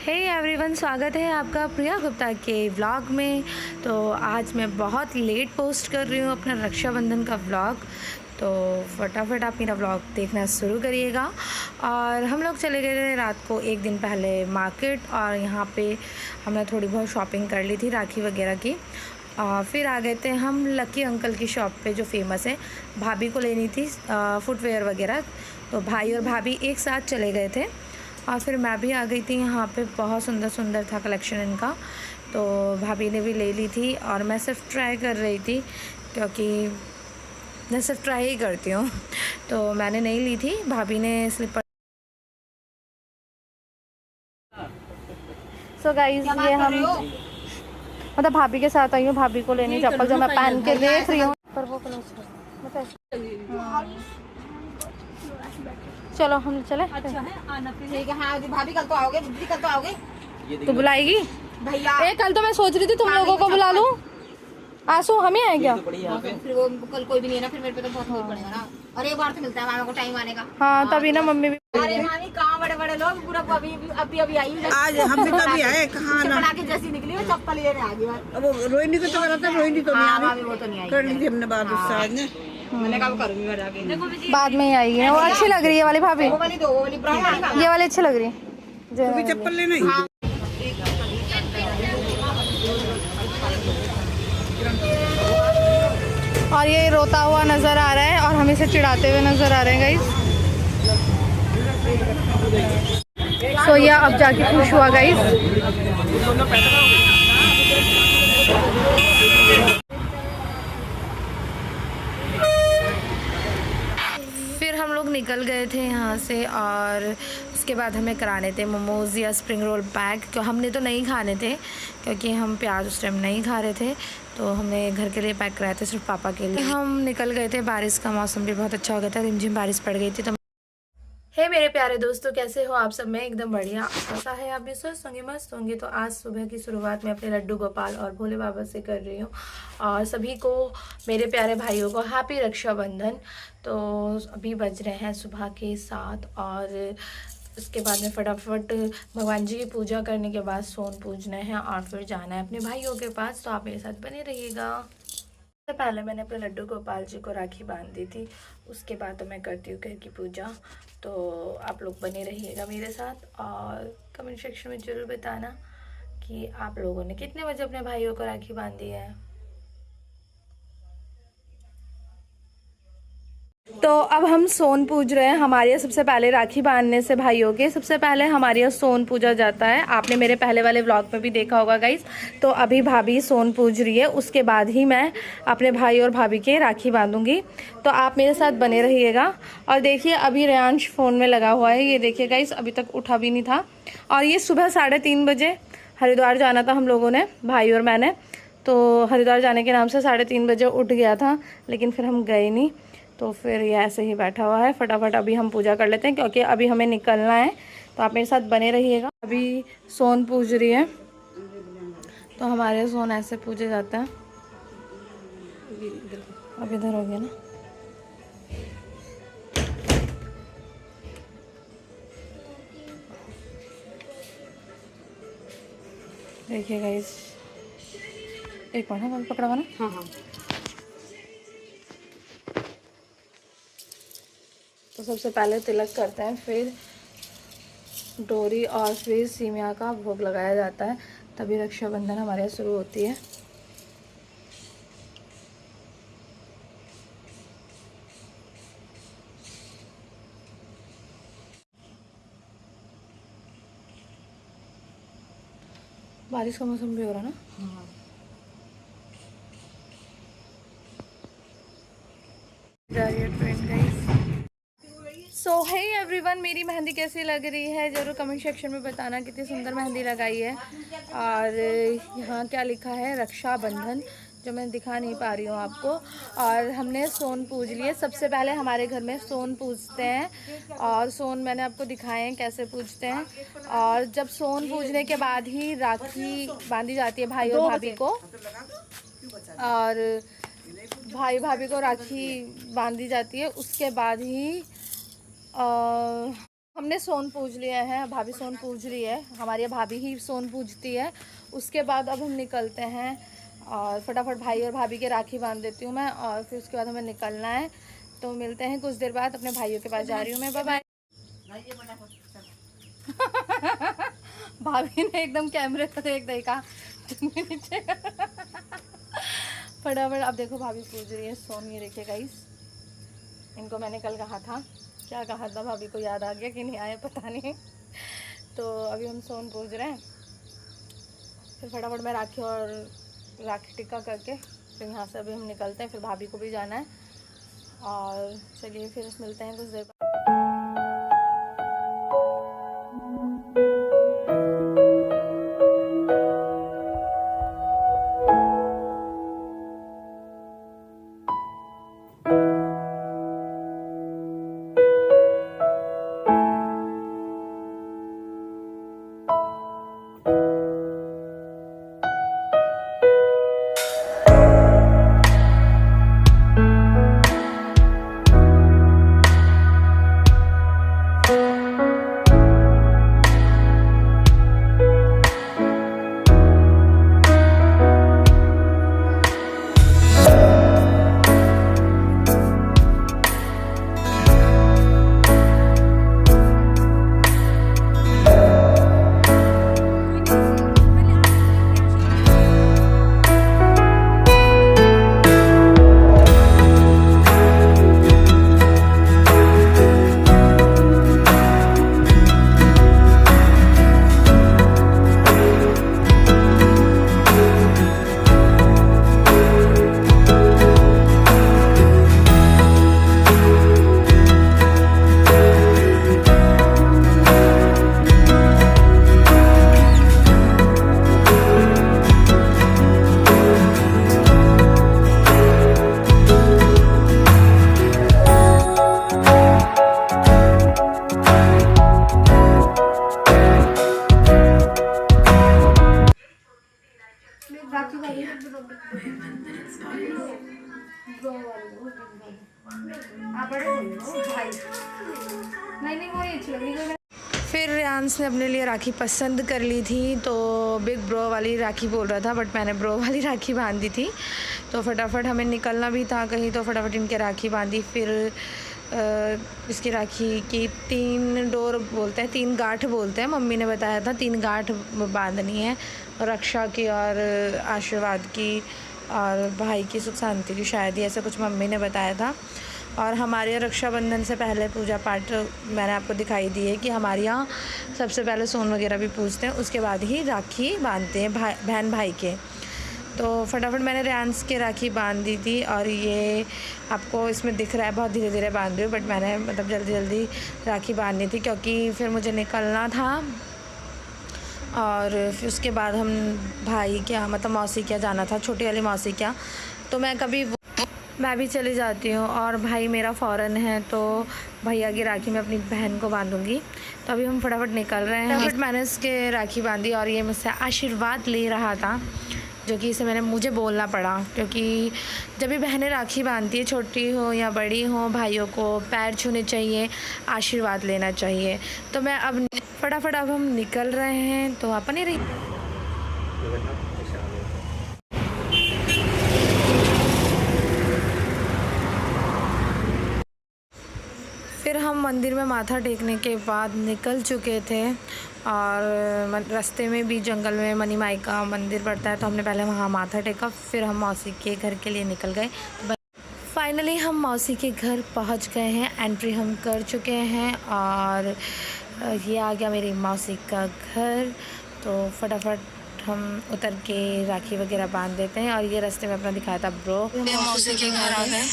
Hey everyone, स्वागत है आपका प्रिया गुप्ता के व्लॉग में। तो आज मैं बहुत लेट पोस्ट कर रही हूँ अपना रक्षाबंधन का व्लॉग, तो फटाफट आप मेरा व्लॉग देखना शुरू करिएगा। और हम लोग चले गए थे रात को एक दिन पहले मार्केट, और यहाँ पे हमने थोड़ी बहुत शॉपिंग कर ली थी राखी वगैरह की। और फिर आ गए थे हम लकी अंकल की शॉप पे जो फेमस है। भाभी को लेनी थी फुटवेयर वगैरह, तो भाई और भाभी एक साथ चले गए थे। और फिर मैं भी आ गई थी यहाँ पे। बहुत सुंदर सुंदर था कलेक्शन इनका, तो भाभी ने भी ले ली थी और मैं सिर्फ ट्राई कर रही थी, क्योंकि मैं सिर्फ ट्राई ही करती हूँ। तो मैंने नहीं ली थी, भाभी ने स्लीपर। सो गाइस, ये हम मतलब भाभी के साथ आई हूँ। भाभी को लेनी चप्पल जो मैं पहन के देख रही हूँ, पर वो चलो हम चले। अच्छा है, आना ठीक है। हाँ भाभी कल तो आओगे, बुद्धि कल तो आओगे। तो बुलाएगी भैया? कल तो मैं सोच रही थी तुम लोगों को बुला लूं। आंसू हम ही आए क्या? फिर वो कल कोई भी नहीं है ना, फिर मेरे पे तो बहुत दूर पड़ेगा ना। और एक बार तो मिलता है मामा को टाइम आने का। हाँ तभी ना मम्मी भी। अरे मामी कहाँ बड़े बड़े लोग, पूरा अभी आई। आज हम भी कभी आए, कहाँ ना के जैसी निकली वो चप्पल लेने आ गई। अब रोहिणी को तो करा था, रोहिणी तो नहीं आ मामी वो तो नहीं आई। कर ली थी हमने बात उससे आज ने। मैंने कहा करूंगी घर आके। बाद में ही आएगी ना। वो अच्छी लग रही है वाली भाभी, वो वाली दो, वो वाली ब्राउन। ये वाली अच्छी लग रही है। तू भी चप्पल लेना ही। और ये रोता हुआ नज़र आ रहा है और हम इसे चिढ़ाते हुए नज़र आ रहे हैं गाइस। सो ये अब जाके खुश हुआ गाइस। फिर हम लोग निकल गए थे यहाँ से, और उसके बाद हमें कराने थे मोमोज़ या स्प्रिंग रोल पैक। तो हमने तो नहीं खाने थे, क्योंकि हम प्याज उस टाइम नहीं खा रहे थे, तो हमने घर के लिए पैक कराए थे, सिर्फ पापा के लिए। हम निकल गए थे, बारिश का मौसम भी बहुत अच्छा हो गया था, रिमझिम बारिश पड़ गई थी। तो हे मेरे प्यारे दोस्तों, कैसे हो आप सब? मैं एकदम बढ़िया। ऐसा है आप भी स्वस्थ होंगे, मस्त होंगे। तो आज सुबह की शुरुआत मैं अपने लड्डू गोपाल और भोले बाबा से कर रही हूँ। और सभी को, मेरे प्यारे भाइयों को हैप्पी रक्षाबंधन। तो अभी बज रहे हैं सुबह के 7, और उसके बाद में फटाफट भगवान जी की पूजा करने के बाद सोन पूजने हैं और फिर जाना है अपने भाइयों के पास। तो आप मेरे साथ बने रहिएगा। सबसे पहले मैंने अपने लड्डू गोपाल जी को राखी बांध दी थी, उसके बाद तो मैं करती हूँ घर की पूजा। तो आप लोग बने रहिएगा मेरे साथ, और कमेंट सेक्शन में ज़रूर बताना कि आप लोगों ने कितने बजे अपने भाइयों को राखी बांधी है। तो अब हम सोन पूज रहे हैं। हमारे यहाँ सबसे पहले राखी बांधने से भाइयों के सबसे पहले हमारे यहाँ सोन पूजा जाता है। आपने मेरे पहले वाले व्लॉग में भी देखा होगा गाइस। तो अभी भाभी सोन पूज रही है, उसके बाद ही मैं अपने भाई और भाभी के राखी बांधूंगी। तो आप मेरे साथ बने रहिएगा। और देखिए अभी रेयांश फ़ोन में लगा हुआ है, ये देखिए गाइस, अभी तक उठा भी नहीं था। और ये सुबह 3:30 बजे हरिद्वार जाना था हम लोगों ने, भाई और मैंने। तो हरिद्वार जाने के नाम से 3:30 बजे उठ गया था, लेकिन फिर हम गए नहीं। तो फिर ये ऐसे ही बैठा हुआ है। फटाफट अभी हम पूजा कर लेते हैं, क्योंकि अभी हमें निकलना है। तो आप मेरे साथ बने रहिएगा। अभी सोन पूज रही है, तो हमारे सोन ऐसे पूजे जाते हैं। अब इधर हो गया ना। देखिए गाइस, एक मिनट पकड़ा हुआ ना। हाँ हाँ। तो सबसे पहले तिलक करते हैं, फिर डोरी और फिर सीमिया का भोग लगाया जाता है, तभी रक्षाबंधन हमारे यहाँ शुरू होती है। बारिश का मौसम भी हो रहा है ना। जा रही है ट्रेन गाइस। सो हे एवरीवन, मेरी मेहंदी कैसी लग रही है ज़रूर कमेंट सेक्शन में बताना, कितनी सुंदर मेहंदी लगाई है। और यहाँ क्या लिखा है, रक्षाबंधन, जो मैं दिखा नहीं पा रही हूँ आपको। और हमने सोन पूज लिए। सबसे पहले हमारे घर में सोन पूजते हैं, और सोन मैंने आपको दिखाए हैं कैसे पूजते हैं। और जब सोन पूजने के बाद ही राखी बांधी जाती है भाई और भाभी को, और भाई भाभी को राखी बांधी जाती है, उसके बाद ही हमने सोन पूज लिया है, भाभी सोन पूज रही है, हमारी भाभी ही सोन पूजती है। उसके बाद अब हम निकलते हैं और फटाफट भाई और भाभी के राखी बांध देती हूँ मैं, और फिर उसके बाद हमें निकलना है। तो मिलते हैं कुछ देर बाद, अपने भाइयों के पास जा रही हूँ मैं। Bye bye. भाभी ने एकदम कैमरे पर देख देखा नीचे। फटाफट अब देखो भाभी पूज रही है सोन। ये देखिए गाइस, इनको मैंने कल कहा था, क्या कहा था भाभी को याद आ गया कि नहीं आया पता नहीं। तो अभी हम सोन पूज रहे हैं, फिर फटाफट मैं राखी टिक्का करके फिर यहाँ से अभी हम निकलते हैं। फिर भाभी को भी जाना है, और चलिए फिर मिलते हैं कुछ देर बाद। फिर रियांस ने अपने लिए राखी पसंद कर ली थी, तो बिग ब्रो वाली राखी बोल रहा था, बट मैंने ब्रो वाली राखी बांध दी थी। तो फटाफट हमें निकलना भी था कहीं, तो फटाफट इनके राखी बांधी। फिर इसकी राखी की 3 डोर बोलते हैं, 3 गांठ बोलते हैं, मम्मी ने बताया था 3 गांठ बांधनी है, रक्षा की और आशीर्वाद की और भाई की सुख शांति की, शायद ही ऐसा कुछ मम्मी ने बताया था। और हमारे रक्षाबंधन से पहले पूजा पाठ मैंने आपको दिखाई दी है कि हमारे यहाँ सबसे पहले सोन वगैरह भी पूजते हैं, उसके बाद ही राखी बांधते हैं बहन भाई के। तो फटाफट मैंने रियांस के राखी बांध दी थी, और ये आपको इसमें दिख रहा है बहुत धीरे धीरे बांध रही हूँ, बट मैंने मतलब जल्दी जल्दी राखी बांधनी थी क्योंकि फिर मुझे निकलना था। और फिर उसके बाद हम भाई क्या मतलब मौसी क्या जाना था, छोटी वाली मौसी क्या, तो मैं भी चली जाती हूँ। और भाई मेरा फ़ौरन है, तो भैया की राखी मैं अपनी बहन को बांधूँगी। तो अभी हम फटाफट निकल रहे हैं। फटाफट मैंने इसके राखी बांधी, और ये मुझसे आशीर्वाद ले रहा था, जो कि इसे मुझे बोलना पड़ा, क्योंकि जब भी बहनें राखी बांधती है, छोटी हो या बड़ी हो, भाइयों को पैर छूने चाहिए, आशीर्वाद लेना चाहिए। तो मैं अब फटाफट अब हम निकल रहे हैं, तो आप नहीं रही। फिर हम मंदिर में माथा टेकने के बाद निकल चुके थे, और रास्ते में भी जंगल में मनी माई का मंदिर पड़ता है, तो हमने पहले वहाँ माथा टेका, फिर हम मौसी के घर के लिए निकल गए। फाइनली हम मौसी के घर पहुँच गए हैं, एंट्री हम कर चुके हैं, और ये आ गया मेरी मौसी का घर। तो फटाफट हम उतर के राखी वगैरह बांध देते हैं, और ये रास्ते में अपना दिखाया था ब्रो। मौसी के घर आ गए।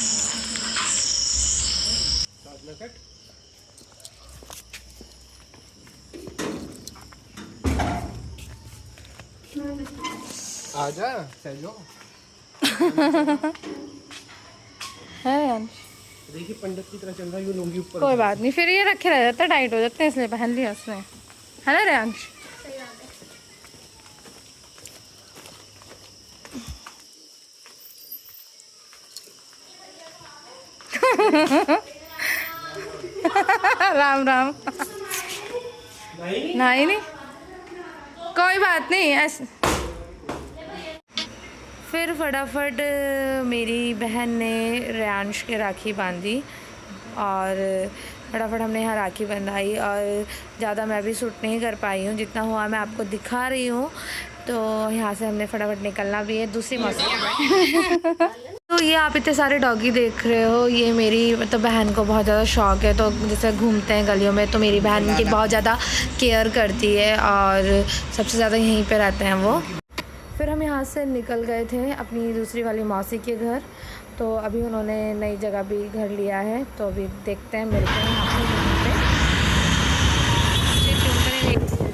आजा सहजो। है यार, देखिए पंडित की तरह चल रहा है, ये लुंगी ऊपर। कोई बात नहीं, फिर ये रखे रह जाता है, टाइट हो जाते हैं, इसलिए पहन लिया उसने, है ना रियांश? राम राम। नहीं कोई बात नहीं ऐसे। फिर फटाफट मेरी बहन ने रेयांश के राखी बांधी और फटाफट हमने यहाँ राखी बंधाई और ज़्यादा मैं भी शूट नहीं कर पाई हूँ, जितना हुआ मैं आपको दिखा रही हूँ। तो यहाँ से हमने फटाफट निकलना भी है दूसरी मौसम। तो ये आप इतने सारे डॉगी देख रहे हो, ये मेरी मतलब बहन को बहुत ज़्यादा शौक है, तो जैसे घूमते हैं गलियों में तो मेरी बहन की बहुत ज़्यादा केयर करती है और सबसे ज़्यादा यहीं पे रहते हैं वो। फिर हम यहाँ से निकल गए थे अपनी दूसरी वाली मौसी के घर, तो अभी उन्होंने नई जगह भी घर लिया है, तो अभी देखते हैं मिलते हैं यहाँ पे।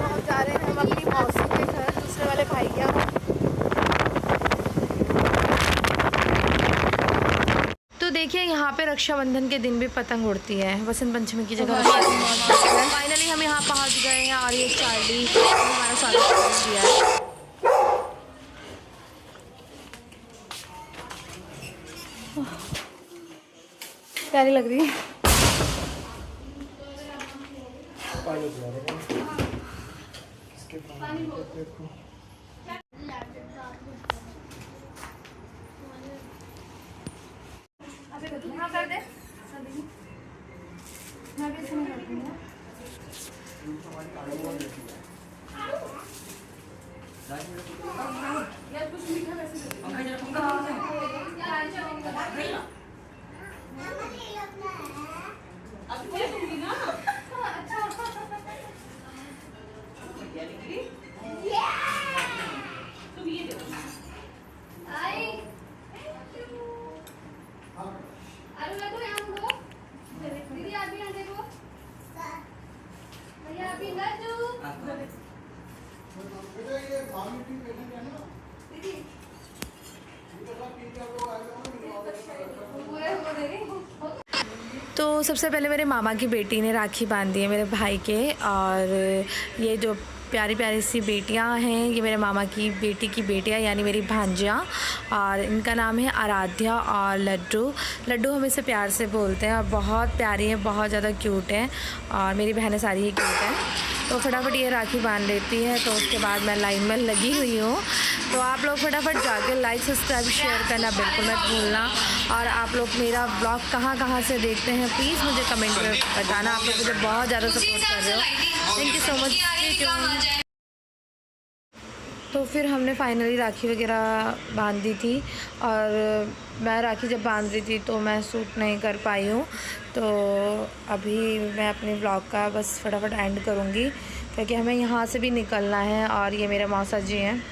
हम जा रहे हैं हम अपनी मौसी के घर, दूसरे वाले भाई के यहाँ। तो देखिए यहाँ पे रक्षाबंधन के दिन भी पतंग उड़ती है, वसंत पंचमी की जगह। फाइनली हम यहाँ पहुँच गए हैं और ये चार्ली हमारा स्वागत किया है। प्यारी लग रही है। तो सबसे पहले मेरे मामा की बेटी ने राखी बांधी है मेरे भाई के, और ये जो प्यारी प्यारी सी बेटियां हैं ये मेरे मामा की बेटी की बेटियां यानी मेरी भांजियां, और इनका नाम है आराध्या और लड्डू। लड्डू हम इसे प्यार से बोलते हैं और बहुत प्यारी है, बहुत ज़्यादा क्यूट है और मेरी बहनें सारी ही क्यूट हैं। तो फटाफट ये राखी बांध लेती है, तो उसके बाद मैं लाइन में लगी हुई हूँ। तो आप लोग फटाफट जाकर लाइक सब्सक्राइब शेयर करना बिल्कुल मत भूलना, और आप लोग मेरा ब्लॉग कहाँ से देखते हैं प्लीज़ मुझे कमेंट में बताना। आप लोग मुझे बहुत ज़्यादा सपोर्ट कर रहे हो, थैंक यू सो मच। तो फिर हमने फाइनली राखी वगैरह बांध दी थी, और मैं राखी जब बांध रही थी तो मैं शूट नहीं कर पाई हूँ। तो अभी मैं अपने ब्लॉग का बस फटाफट एंड करूँगी, क्योंकि हमें यहाँ से भी निकलना है। और ये मेरे मौसा जी हैं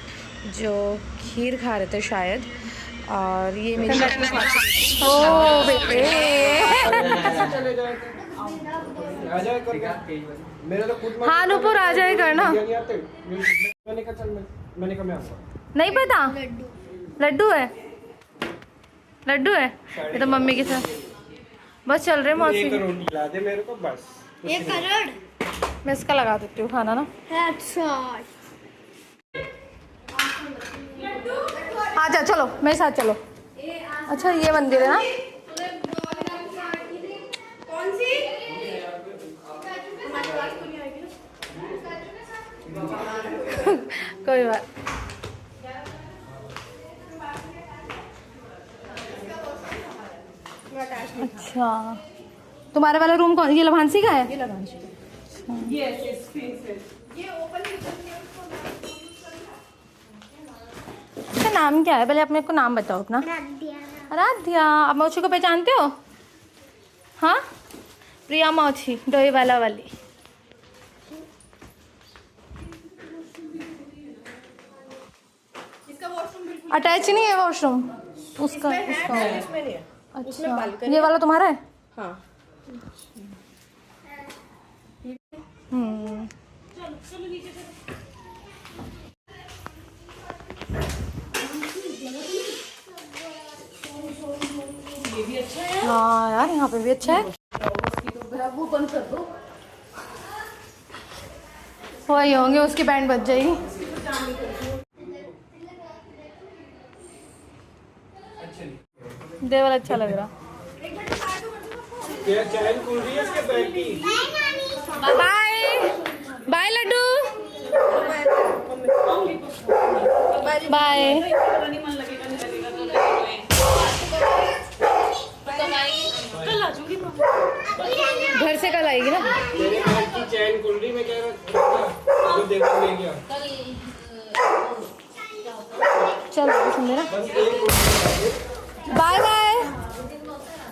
जो खीर खा रहे थे शायद, और ये मेरी ओ बेटे हाँ नूपुर आ जाए करना। नहीं पता लड्डू है ये तो मम्मी के साथ बस चल रहे मौसी। ला दे मेरे को बस। 1 करोड़ मैं इसका लगा देती हूँ खाना ना। आ जा चलो मेरे साथ चलो। अच्छा ये मंदिर है ना, कौन सी? कोई बात। अच्छा तुम्हारे वाला रूम कौन, ये लभांसी का है? ये लभांसी का। इसका नाम क्या है? पहले अपने को नाम बताओ अपना। आराध्या। आप मौसी को पहचानते हो? हाँ प्रिया मौसी डोई वाला वाली। अटैच नहीं है वॉशरूम उसका? अच्छा ये वाला तुम्हारा है? हाँ। हाँ यार यहाँ पे भी अच्छा है। वो बंद कर दो, वही होंगे उसकी बैंड बज जाएगी। देवल अच्छा लग रहा। चैन खुल रही है इसके बैग की। बाय। Bye Laddu, bye. घर से कल आएगी ना। मेरे घर की चैन खुल रही, मैं कह रहा तो देखो ले गया। चलो सुन मेरा, बस एक बाय बाय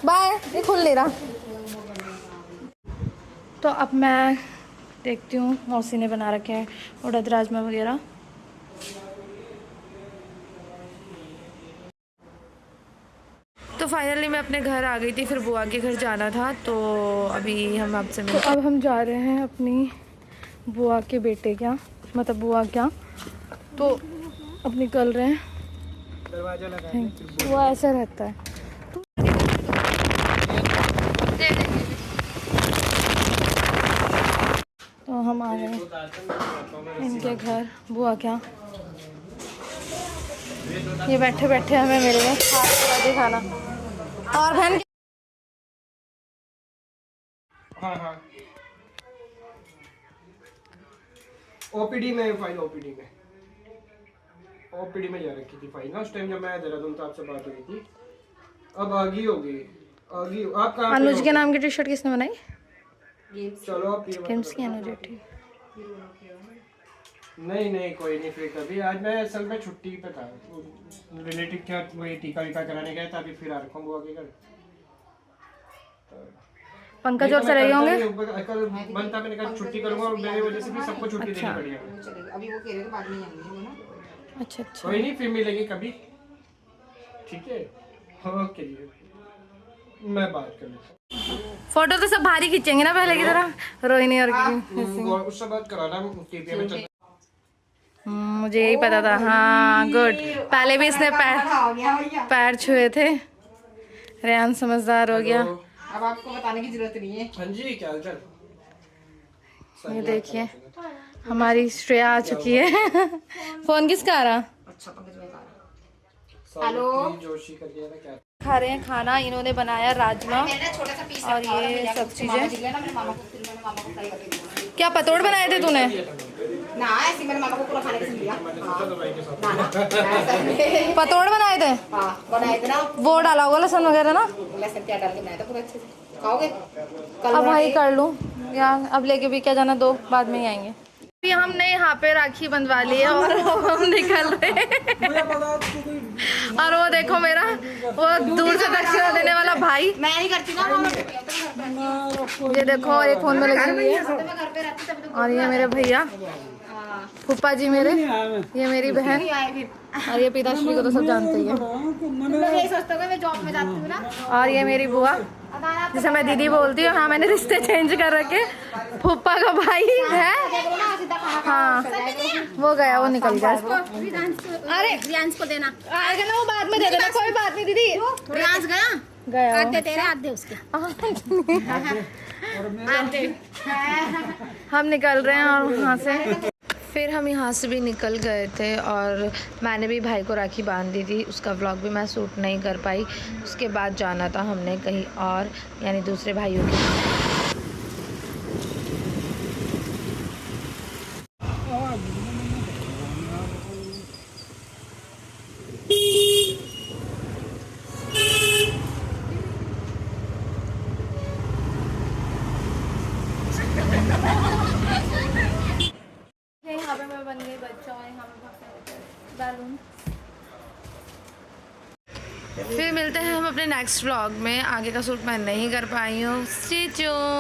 बाय। ये खुल नहीं रहा। तो अब मैं देखती हूँ, मौसी ने बना रखे हैं उड़द राजमा वगैरह। तो फाइनली मैं अपने घर आ गई थी, फिर बुआ के घर जाना था, तो अभी हम आपसे मिले। तो अब हम जा रहे हैं अपनी बुआ के बेटे क्या, मतलब बुआ क्या, तो अब निकल रहे हैं। दरवाजा लगा वो ऐसा रहता है। तो हम आ गए इनके घर बुआ क्या। ये बैठे बैठे हमें मिल गए खाना। और बहन हाँ हाँ ओपीडी में फाइल, ओपीडी में जा रखी थी फाइल ना उस टाइम जब मैं देहरादून था, आपसे बात हुई थी। अब आगे हो गई, आगे आप कहाँ पे अनुज हो? के नाम की टी शर्ट किसने बनाई? चलो आप ये गेम्स की अनुज ठीक। नहीं कोई नहीं, फिर कभी। आज मैं असल में छुट्टी पे था, रिलेटिव क्या वही टीका वीका कराने गया था, अभी फिर आ रखा हूँ बुआ के घर। पंकज और सर होंगे। कल बनता, मैंने कहा छुट्टी करूंगा और मेरी वजह से भी सबको छुट्टी देनी पड़ी है। अभी वो कह रहे थे बाद में जाएंगे वो ना। अच्छा अच्छा, कोई नहीं, फिर मिलेंगे कभी, ठीक है। ओके जी, मैं बात कर लेता फोटो तो सब भारी खींचेंगे ना पहले की तरह, रोहिणी और हूँ। उससे बात कराना केपीएम में चलता। मुझे यही पता था। हाँ गुड, पहले भी इसने पैर छुए थे। रेहान समझदार हो गया। अब आपको बताने की जरूरत नहीं है। हाँ जी, क्या हाल चाल? ये देखिए हमारी श्रेया आ चुकी है। फोन किसका आ रहा? अच्छा पंकज भाई का। हेलो जोशी कर दिया ना क्या? खा रहे हैं खाना। इन्होंने बनाया राजमा छोटा सा पीस और ये सब चीजें। मेरे मामा को फ्राई करके दिया। क्या पतोड़ बनाए थे तूने? ना ऐसे मैंने मामा को पूरा खाने के दिया। पतोड़ बनाए थे? हाँ बनाए थे ना। वो डाला होगा लहसुन वगैरह ना? लहसुन प्याज डाल के बनाया था पूरा अच्छे से। खाओगे? अब भाई कर लूँ या अब लेके भी क्या जाना, दो बाद में ही आएंगे। अभी हमने यहाँ पे राखी बंधवा ली है और हम निकल रहे हैं। और वो देखो मेरा वो दूर से दक्षिणा देने वाला भाई। मैं नहीं करती ना। ये देखो एक फोन में लगी हुई है। मैं घर पे रहती तब तो और ये मेरे भैया, फूफा जी मेरे, ये मेरी बहन और ये पिताश्री को तो सब जानते ही है। मैं यही सोचता हूँ मैं जॉब में जाती हूँ ना। और ये मेरी बुआ जिसे मैं दीदी बोलती हूँ। हाँ मैंने रिश्ते चेंज कर रखे। फूफा का भाई है। हाँ वो गया, वो निकल गया। अरे रियांश को देना। आएगा ना वो बाद में दे देना, कोई बात नहीं दीदी। रियांश गया गया आधे तेरे आधे उसके। हम निकल रहे हैं और वहाँ से फिर हम यहाँ से भी निकल गए थे और मैंने भी भाई को राखी बांध दी थी। उसका व्लॉग भी मैं शूट नहीं कर पाई। उसके बाद जाना था हमने कहीं और, यानी दूसरे भाइयों के। यहाँ पे मैं बन गई बच्चा और यहाँ पे बैलून। फिर मिलते हैं हम अपने नेक्स्ट व्लॉग में। आगे का शूट मैं नहीं कर पाई हूँ। Stay tuned.